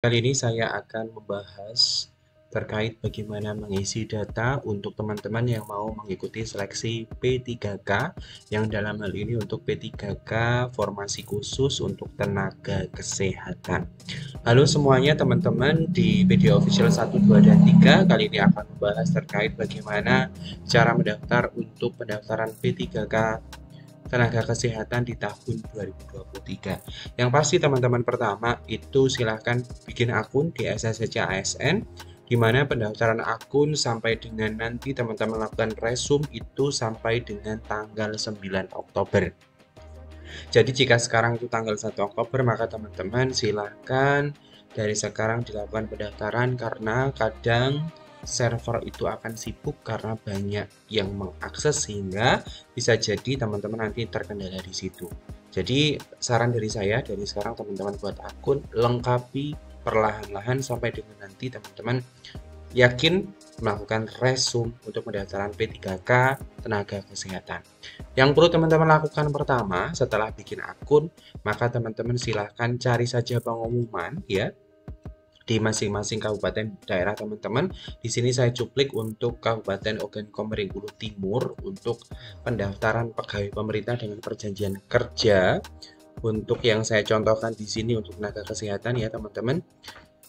Kali ini saya akan membahas terkait bagaimana mengisi data untuk teman-teman yang mau mengikuti seleksi P3K, yang dalam hal ini untuk P3K formasi khusus untuk tenaga kesehatan. Halo semuanya teman-teman, di video official 1, 2, dan 3 kali ini akan membahas terkait bagaimana cara mendaftar untuk pendaftaran P3K tenaga kesehatan di tahun 2023. Yang pasti teman-teman, pertama itu silahkan bikin akun di SSC ASN, di mana pendaftaran akun sampai dengan nanti teman-teman lakukan resume itu sampai dengan tanggal 9 Oktober. Jadi jika sekarang itu tanggal 1 Oktober, maka teman-teman silahkan dari sekarang dilakukan pendaftaran, karena kadang server itu akan sibuk karena banyak yang mengakses, sehingga bisa jadi teman-teman nanti terkendala di situ. Jadi saran dari saya, dari sekarang teman-teman buat akun, lengkapi perlahan-lahan sampai dengan nanti teman-teman yakin melakukan resume untuk pendaftaran P3K tenaga kesehatan. Yang perlu teman-teman lakukan pertama setelah bikin akun, maka teman-teman silahkan cari saja pengumuman ya di masing-masing kabupaten daerah teman-teman. Di sini saya cuplik untuk Kabupaten Ogan Komering Ulu Timur untuk pendaftaran pegawai pemerintah dengan perjanjian kerja. Untuk yang saya contohkan di sini untuk tenaga kesehatan ya teman-teman.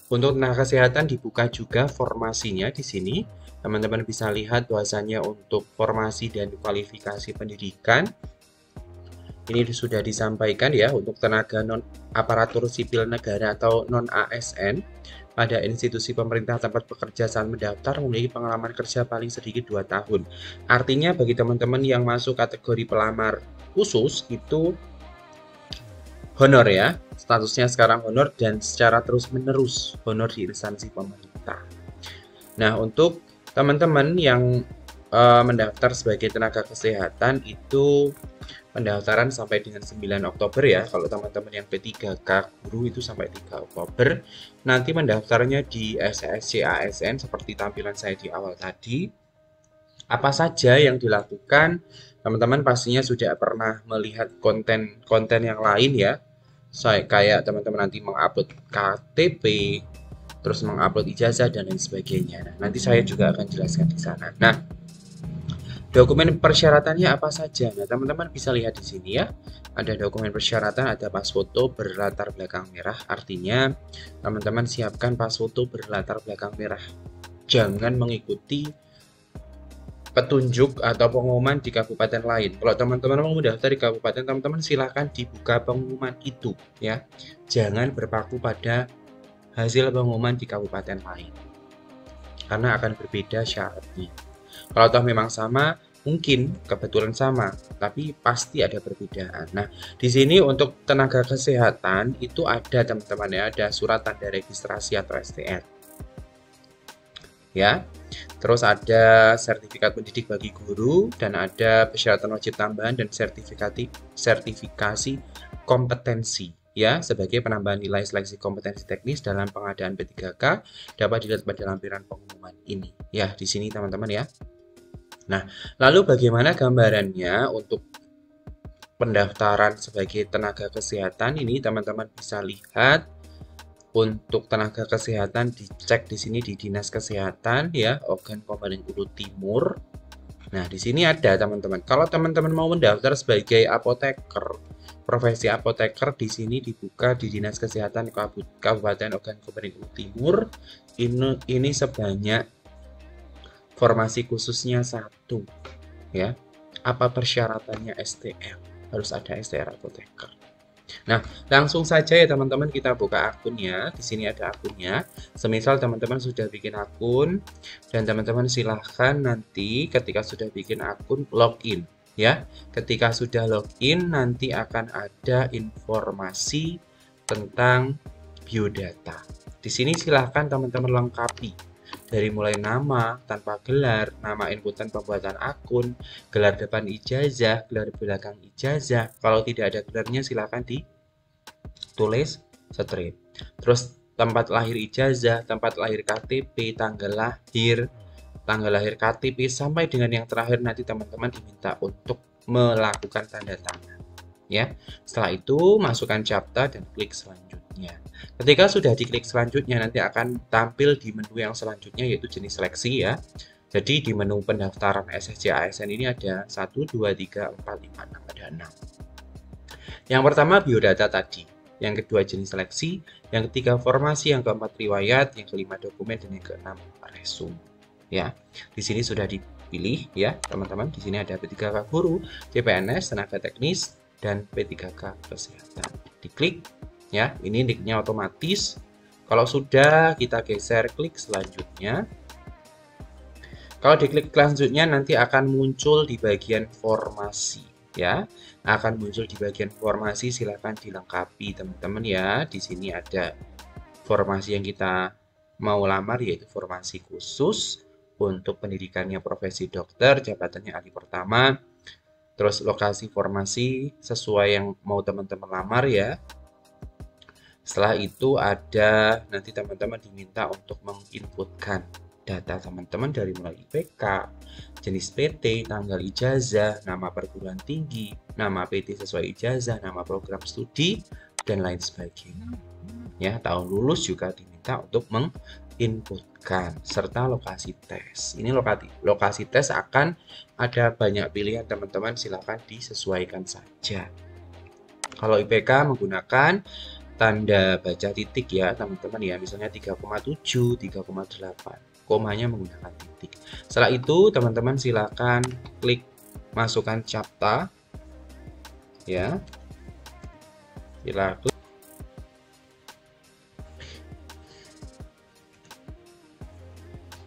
Untuk tenaga kesehatan dibuka juga formasinya di sini. Teman-teman bisa lihat bahwasannya untuk formasi dan kualifikasi pendidikan ini sudah disampaikan ya, untuk tenaga non aparatur sipil negara atau non ASN pada institusi pemerintah tempat bekerja saat mendaftar memiliki pengalaman kerja paling sedikit 2 tahun. Artinya bagi teman-teman yang masuk kategori pelamar khusus itu honor ya, statusnya sekarang honor dan secara terus-menerus honor di instansi pemerintah. Nah, untuk teman-teman yang mendaftar sebagai tenaga kesehatan itu pendaftaran sampai dengan 9 Oktober ya. Kalau teman-teman yang P3K guru itu sampai 3 Oktober. Nanti mendaftarnya di SSC ASN seperti tampilan saya di awal tadi. Apa saja yang dilakukan? Teman-teman pastinya sudah pernah melihat konten-konten yang lain ya. Kayak teman-teman nanti mengupload KTP, terus mengupload ijazah dan lain sebagainya. Nah, nanti saya juga akan jelaskan di sana. Nah, dokumen persyaratannya apa saja? Nah, teman-teman bisa lihat di sini ya. Ada dokumen persyaratan, ada pas foto berlatar belakang merah. Artinya, teman-teman siapkan pas foto berlatar belakang merah. Jangan mengikuti petunjuk atau pengumuman di kabupaten lain. Kalau teman-teman mau mendaftar di kabupaten, teman-teman silahkan dibuka pengumuman itu ya. Jangan berpaku pada hasil pengumuman di kabupaten lain, karena akan berbeda syaratnya. Kalau toh memang sama, mungkin kebetulan sama, tapi pasti ada perbedaan. Nah, di sini untuk tenaga kesehatan itu ada teman-teman ya, ada surat tanda registrasi atau STR. Ya. Terus ada sertifikat pendidik bagi guru, dan ada persyaratan wajib tambahan dan sertifikasi kompetensi ya, sebagai penambahan nilai seleksi kompetensi teknis dalam pengadaan P3K dapat dilihat pada lampiran pengumuman ini. Ya, di sini teman-teman ya. Nah, lalu bagaimana gambarannya untuk pendaftaran sebagai tenaga kesehatan ini? Teman-teman bisa lihat untuk tenaga kesehatan dicek di sini di Dinas Kesehatan ya, Ogan Komering Ulu Timur. Nah, di sini ada teman-teman. Kalau teman-teman mau mendaftar sebagai apoteker, profesi apoteker di sini dibuka di Dinas Kesehatan Kabupaten Ogan Komering Ulu Timur. Ini sebanyak formasi khususnya 1 ya. Apa persyaratannya? STR. Harus ada STR apoteker. Nah, langsung saja ya teman-teman, kita buka akunnya. Di sini ada akunnya. Semisal teman-teman sudah bikin akun, dan teman-teman silahkan nanti ketika sudah bikin akun login ya. Ketika sudah login nanti akan ada informasi tentang biodata. Di sini silahkan teman-teman lengkapi dari mulai nama tanpa gelar, nama inputan pembuatan akun, gelar depan ijazah, gelar belakang ijazah. Kalau tidak ada gelarnya silahkan ditulis strip. Terus tempat lahir ijazah, tempat lahir KTP, tanggal lahir KTP, sampai dengan yang terakhir nanti teman-teman diminta untuk melakukan tanda tangan. Ya, setelah itu masukkan CAPTCHA dan klik selanjutnya. selanjutnya. Ketika sudah diklik selanjutnya, nanti akan tampil di menu yang selanjutnya, yaitu jenis seleksi ya. Jadi di menu pendaftaran SSC ASN ini ada 1, 2, 3, 4, 5, 6, ada 6. Yang pertama biodata tadi, yang kedua jenis seleksi, yang ketiga formasi, yang keempat riwayat, yang kelima dokumen, dan yang keenam resume. Ya, di sini sudah dipilih ya teman-teman. Di sini ada P3K guru, CPNS, tenaga teknis, dan P3K kesehatan. Diklik ya, ini nicknya otomatis. Kalau sudah, kita geser klik selanjutnya. Kalau diklik selanjutnya nanti akan muncul di bagian formasi ya. Akan muncul di bagian formasi, silakan dilengkapi teman-teman ya. Di sini ada formasi yang kita mau lamar, yaitu formasi khusus untuk pendidikannya profesi dokter, jabatannya ahli pertama. Terus lokasi formasi sesuai yang mau teman-teman lamar ya. Setelah itu ada nanti teman-teman diminta untuk menginputkan data teman-teman dari mulai IPK, jenis PT, tanggal ijazah, nama perguruan tinggi, nama PT sesuai ijazah, nama program studi, dan lain sebagainya. Ya, tahun lulus juga diminta untuk menginputkan, serta lokasi tes. Ini lokasi tes akan ada banyak pilihan teman-teman, silakan disesuaikan saja. Kalau IPK menggunakan tanda baca titik ya teman-teman ya, misalnya 3,7, 3,8. Komanya menggunakan titik. Setelah itu teman-teman silakan klik masukkan CAPTCHA ya. Silakan.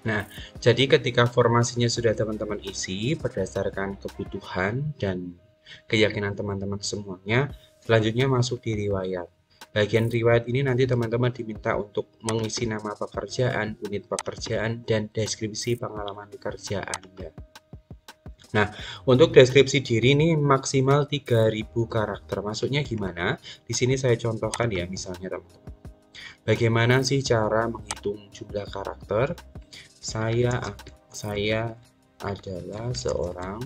Nah, jadi ketika formasinya sudah teman-teman isi berdasarkan kebutuhan dan keyakinan teman-teman semuanya, selanjutnya masuk di riwayat. Bagian riwayat ini nanti teman-teman diminta untuk mengisi nama pekerjaan, unit pekerjaan, dan deskripsi pengalaman kerja Anda. Nah, untuk deskripsi diri ini maksimal 3000 karakter. Maksudnya gimana? Di sini saya contohkan ya, misalnya teman-teman. Bagaimana sih cara menghitung jumlah karakter? Saya adalah seorang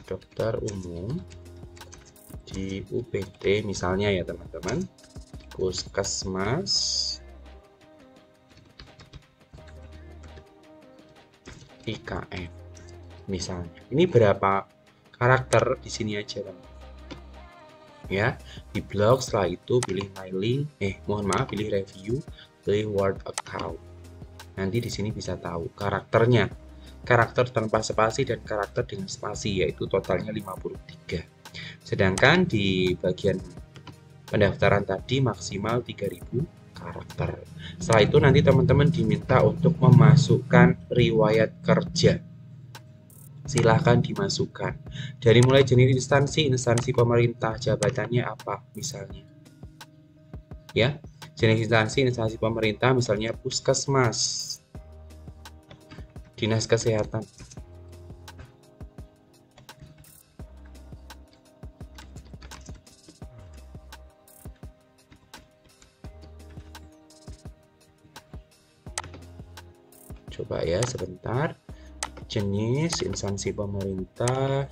dokter umum di UPT misalnya ya teman-teman, Puskesmas IKM misalnya. Ini berapa karakter di sini aja teman-teman. Ya, di blog setelah itu pilih mailing, pilih review, pilih word account. Nanti di sini bisa tahu karakternya. Karakter tanpa spasi dan karakter dengan spasi, yaitu totalnya 53. Sedangkan di bagian pendaftaran tadi maksimal 3000 karakter. Setelah itu nanti teman-teman diminta untuk memasukkan riwayat kerja. Silahkan dimasukkan. Dari mulai jenis instansi pemerintah, jabatannya apa misalnya. Ya, jenis instansi pemerintah misalnya Puskesmas, Dinas Kesehatan. Coba ya sebentar. Jenis instansi pemerintah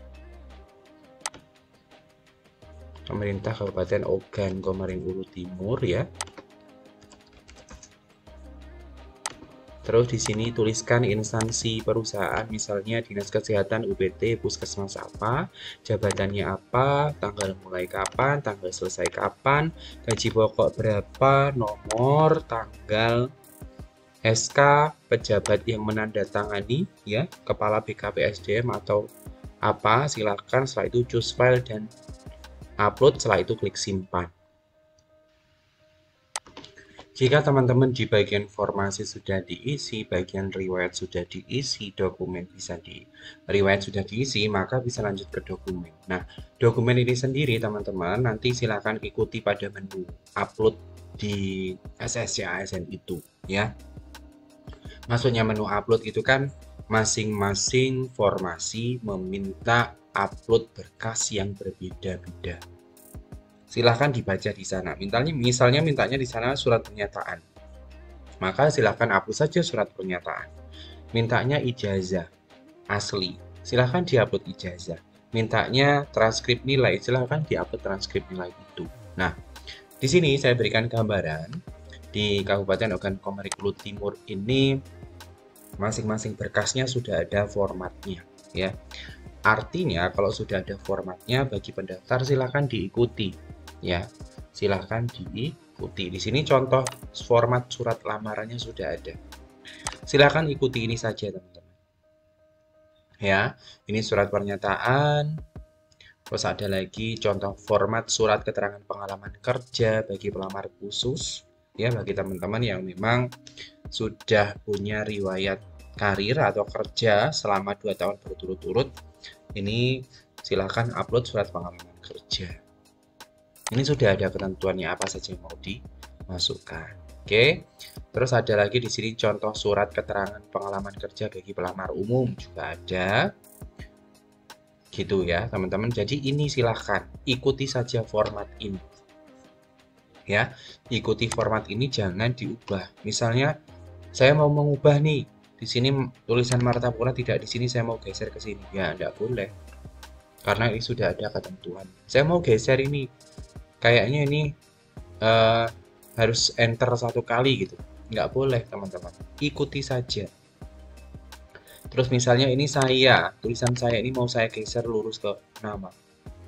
Kabupaten Ogan Komering Ulu Timur ya. Terus di sini tuliskan instansi perusahaan, misalnya Dinas Kesehatan UPT, Puskesmas apa, jabatannya apa, tanggal mulai kapan, tanggal selesai kapan, gaji pokok berapa, nomor, tanggal, SK, pejabat yang menandatangani ya, kepala BKPSDM atau apa, silakan. Setelah itu choose file dan upload, setelah itu klik simpan. Jika teman-teman di bagian formasi sudah diisi, bagian riwayat sudah diisi, dokumen riwayat sudah diisi, maka bisa lanjut ke dokumen. Nah, dokumen ini sendiri teman-teman nanti silakan ikuti pada menu upload di SSC ASN itu ya. Maksudnya menu upload itu kan masing-masing formasi meminta upload berkas yang berbeda-beda. Silahkan dibaca di sana. Misalnya mintanya di sana surat pernyataan. Maka silahkan hapus saja surat pernyataan. Mintanya ijazah asli. Silahkan diupload ijazah. Mintanya transkrip nilai. Silahkan diupload transkrip nilai itu. Nah, Di sini saya berikan gambaran di Kabupaten Ogan Komering Ulu Timur ini masing-masing berkasnya sudah ada formatnya ya. Artinya kalau sudah ada formatnya bagi pendaftar silahkan diikuti ya. Silahkan diikuti. Di sini contoh format surat lamarannya sudah ada. Silahkan ikuti ini saja teman-teman. Ya, ini surat pernyataan. Terus ada lagi contoh format surat keterangan pengalaman kerja bagi pelamar khusus ya, bagi teman-teman yang memang sudah punya riwayat karir atau kerja selama 2 tahun berturut-turut. Ini silahkan upload surat pengalaman kerja. Ini sudah ada ketentuannya apa saja yang mau dimasukkan. Oke. Terus ada lagi di sini contoh surat keterangan pengalaman kerja bagi pelamar umum juga ada. Gitu ya teman-teman. Jadi ini silahkan ikuti saja format ini ya, ikuti format ini, jangan diubah. Misalnya saya mau mengubah nih, di sini tulisan Martapura tidak di sini, saya mau geser ke sini, ya tidak boleh karena ini sudah ada ketentuan. Saya mau geser ini, kayaknya ini harus enter 1 kali gitu, nggak boleh teman-teman, ikuti saja. Terus misalnya ini tulisan saya ini mau saya geser lurus ke nama.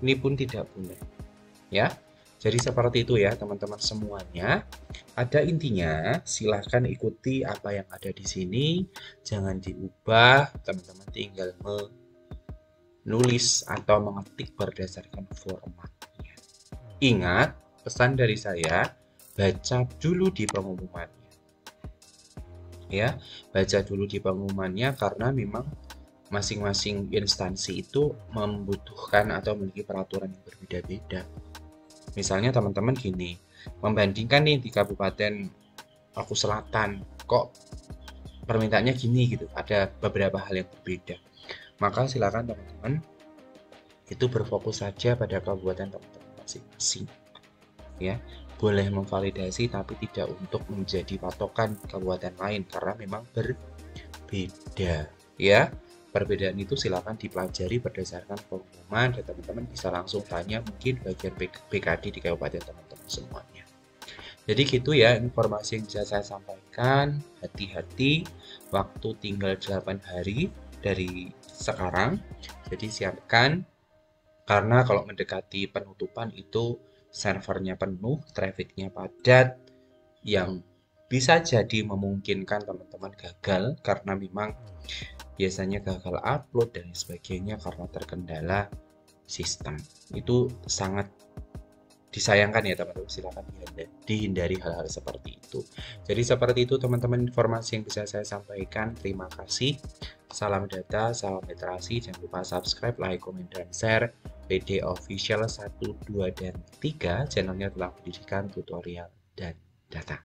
Ini pun tidak boleh. Ya. Jadi seperti itu ya teman-teman semuanya. Ada intinya, silahkan ikuti apa yang ada di sini. Jangan diubah, teman-teman tinggal menulis atau mengetik berdasarkan formatnya. Ingat, pesan dari saya, baca dulu di pengumumannya. Ya, baca dulu di pengumumannya karena memang masing-masing instansi itu membutuhkan atau memiliki peraturan yang berbeda-beda. Misalnya teman-teman gini, membandingkan nih di Kabupaten aku Selatan, kok permintaannya gini gitu, ada beberapa hal yang berbeda. Maka silakan teman-teman itu berfokus saja pada kabupaten teman-teman masing-masing. Ya, boleh memvalidasi tapi tidak untuk menjadi patokan kabupaten lain karena memang berbeda ya. Perbedaan itu silakan dipelajari berdasarkan pengumuman dan teman-teman bisa langsung tanya mungkin bagian BKD di kabupaten teman-teman semuanya. Jadi gitu ya informasi yang bisa saya sampaikan. Hati-hati, waktu tinggal 8 hari dari sekarang. Jadi siapkan karena kalau mendekati penutupan itu servernya penuh, trafficnya padat, yang bisa jadi memungkinkan teman-teman gagal karena memang biasanya gagal upload dan sebagainya karena terkendala sistem. Itu sangat disayangkan ya teman-teman, silakan dihindari hal-hal seperti itu. Jadi seperti itu teman-teman informasi yang bisa saya sampaikan. Terima kasih. Salam data, salam literasi. Jangan lupa subscribe, like, komen, dan share. PD Official 1, 2, dan 3 channelnya tentang pendidikan, tutorial, dan data.